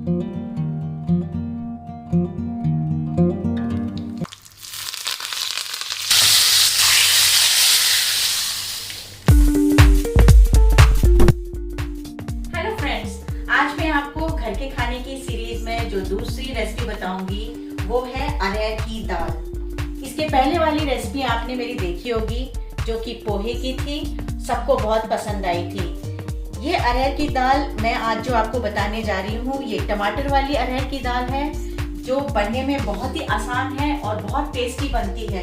आज मैं आपको घर के खाने की सीरीज में जो दूसरी रेसिपी बताऊंगी वो है अरहर की दाल। इसके पहले वाली रेसिपी आपने मेरी देखी होगी जो कि पोहे की थी, सबको बहुत पसंद आई थी। ये अरहर की दाल मैं आज जो आपको बताने जा रही हूँ ये टमाटर वाली अरहर की दाल है जो बनने में बहुत ही आसान है और बहुत टेस्टी बनती है।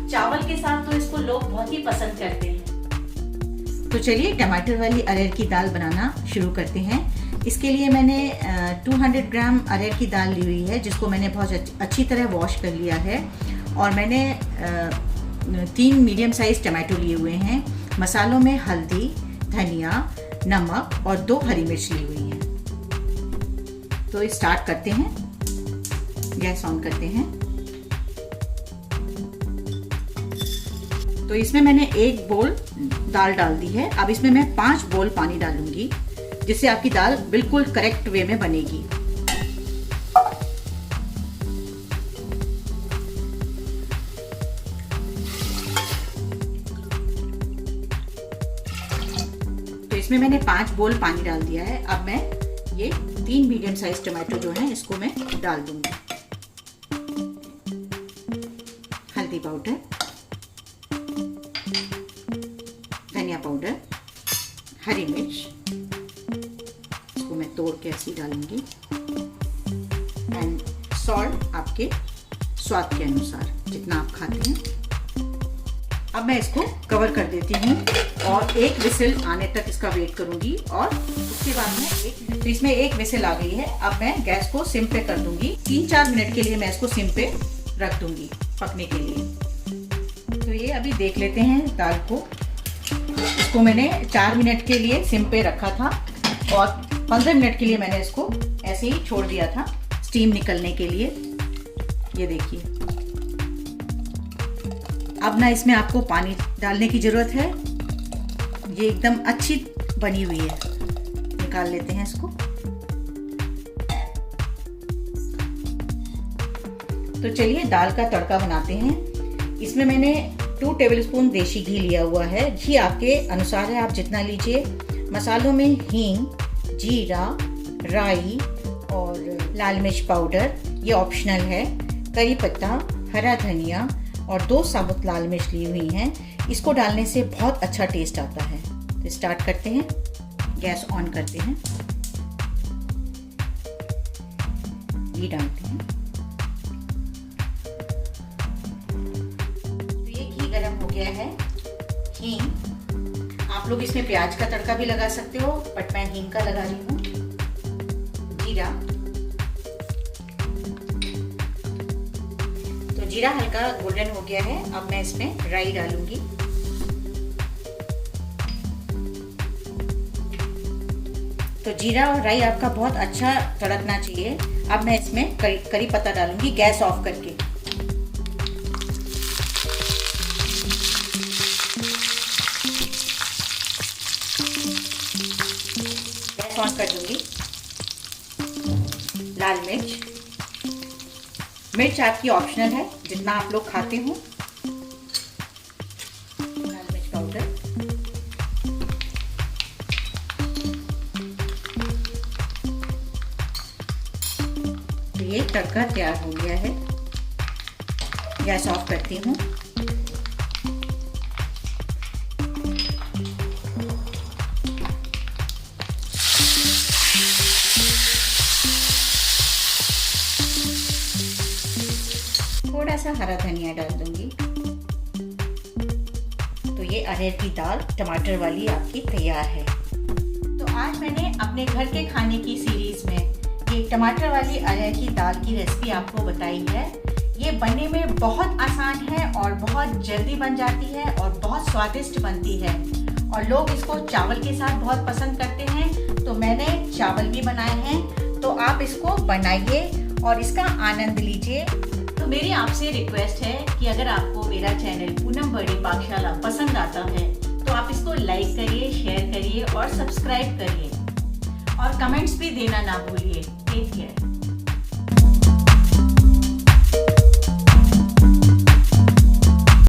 चावल के साथ तो इसको लोग बहुत ही पसंद करते हैं। तो चलिए टमाटर वाली अरहर की दाल बनाना शुरू करते हैं। इसके लिए मैंने 200 ग्राम अरहर की दाल ली हुई है जिसको मैंने बहुत अच्छी तरह वॉश कर लिया है और मैंने 3 मीडियम साइज टमाटो लिए हुए हैं। मसालों में हल्दी, धनिया, नमक और 2 हरी मिर्च ली हुई है। तो स्टार्ट करते हैं, गैस ऑन करते हैं। तो इसमें मैंने 1 बोल दाल डाल दी है। अब इसमें मैं 5 बोल पानी डालूंगी जिससे आपकी दाल बिल्कुल करेक्ट वे में बनेगी। तो इसमें मैंने 5 बोल पानी डाल दिया है। अब मैं ये 3 मीडियम साइज टमाटो जो है इसको मैं डाल दूंगी। हल्दी पाउडर, धनिया पाउडर, हरी मिर्च मैं तोड़ के ऐसी डालूंगी एंड सॉल्ट आपके स्वाद के अनुसार जितना आप खाते हैं। अब मैं इसको कवर कर देती हूँ और 1 विसिल आने तक इसका वेट करूंगी और उसके बाद में तो इसमें 1 विसिल आ गई है। अब मैं गैस को सिम पे कर दूंगी। 3-4 मिनट के लिए मैं इसको सिम पे रख दूंगी पकने के लिए। तो ये अभी देख लेते हैं दाल को। इसको मैंने 4 मिनट के लिए सिम पे रखा था और 15 मिनट के लिए मैंने इसको ऐसे ही छोड़ दिया था स्टीम निकलने के लिए। ये देखिए अब ना इसमें आपको पानी डालने की जरूरत है। ये एकदम अच्छी बनी हुई है। निकाल लेते हैं इसको। तो चलिए दाल का तड़का बनाते हैं। इसमें मैंने 2 टेबलस्पून देसी घी लिया हुआ है। घी आपके अनुसार है, आप जितना लीजिए। मसालों में हींग, जीरा, राई और लाल मिर्च पाउडर ये ऑप्शनल है। करी पत्ता, हरा धनिया और 2 साबुत लाल मिर्च ली हुई हैं। इसको डालने से बहुत अच्छा टेस्ट आता है। तो स्टार्ट करते हैं, गैस ऑन करते हैं, घी डालते हैं। तो ये घी गरम हो गया है। हींग, आप लोग इसमें प्याज का तड़का भी लगा सकते हो बट मैं हींग का लगा रही हूँ। जीरा, तो जीरा हल्का गोल्डन हो गया है। अब मैं इसमें राई डालूंगी। तो जीरा और राई आपका बहुत अच्छा तड़कना चाहिए। अब मैं इसमें करी पत्ता डालूंगी गैस ऑफ करके। ऑन कर दूंगी। लाल मिर्च आपकी ऑप्शनल है, जितना आप लोग खाते हो। लाल मिर्च पाउडर, तो ये तड़का तैयार हो गया है। गैस ऑफ करती हूँ। थोड़ा सा हरा धनिया डाल दूंगी। तो ये अरहर की दाल टमाटर वाली आपकी तैयार है। तो आज मैंने अपने घर के खाने की सीरीज में ये टमाटर वाली अरहर की दाल की रेसिपी आपको बताई है। ये बनने में बहुत आसान है और बहुत जल्दी बन जाती है और बहुत स्वादिष्ट बनती है और लोग इसको चावल के साथ बहुत पसंद करते हैं। तो मैंने चावल भी बनाए हैं, तो आप इसको बनाइए और इसका आनंद लीजिए। तो मेरी आपसे रिक्वेस्ट है कि अगर आपको मेरा चैनल पूनम बर्डी पाकशाला पसंद आता है तो आप इसको लाइक करिए, शेयर करिए और सब्सक्राइब करिए और कमेंट्स भी देना ना भूलिए। लीजिए।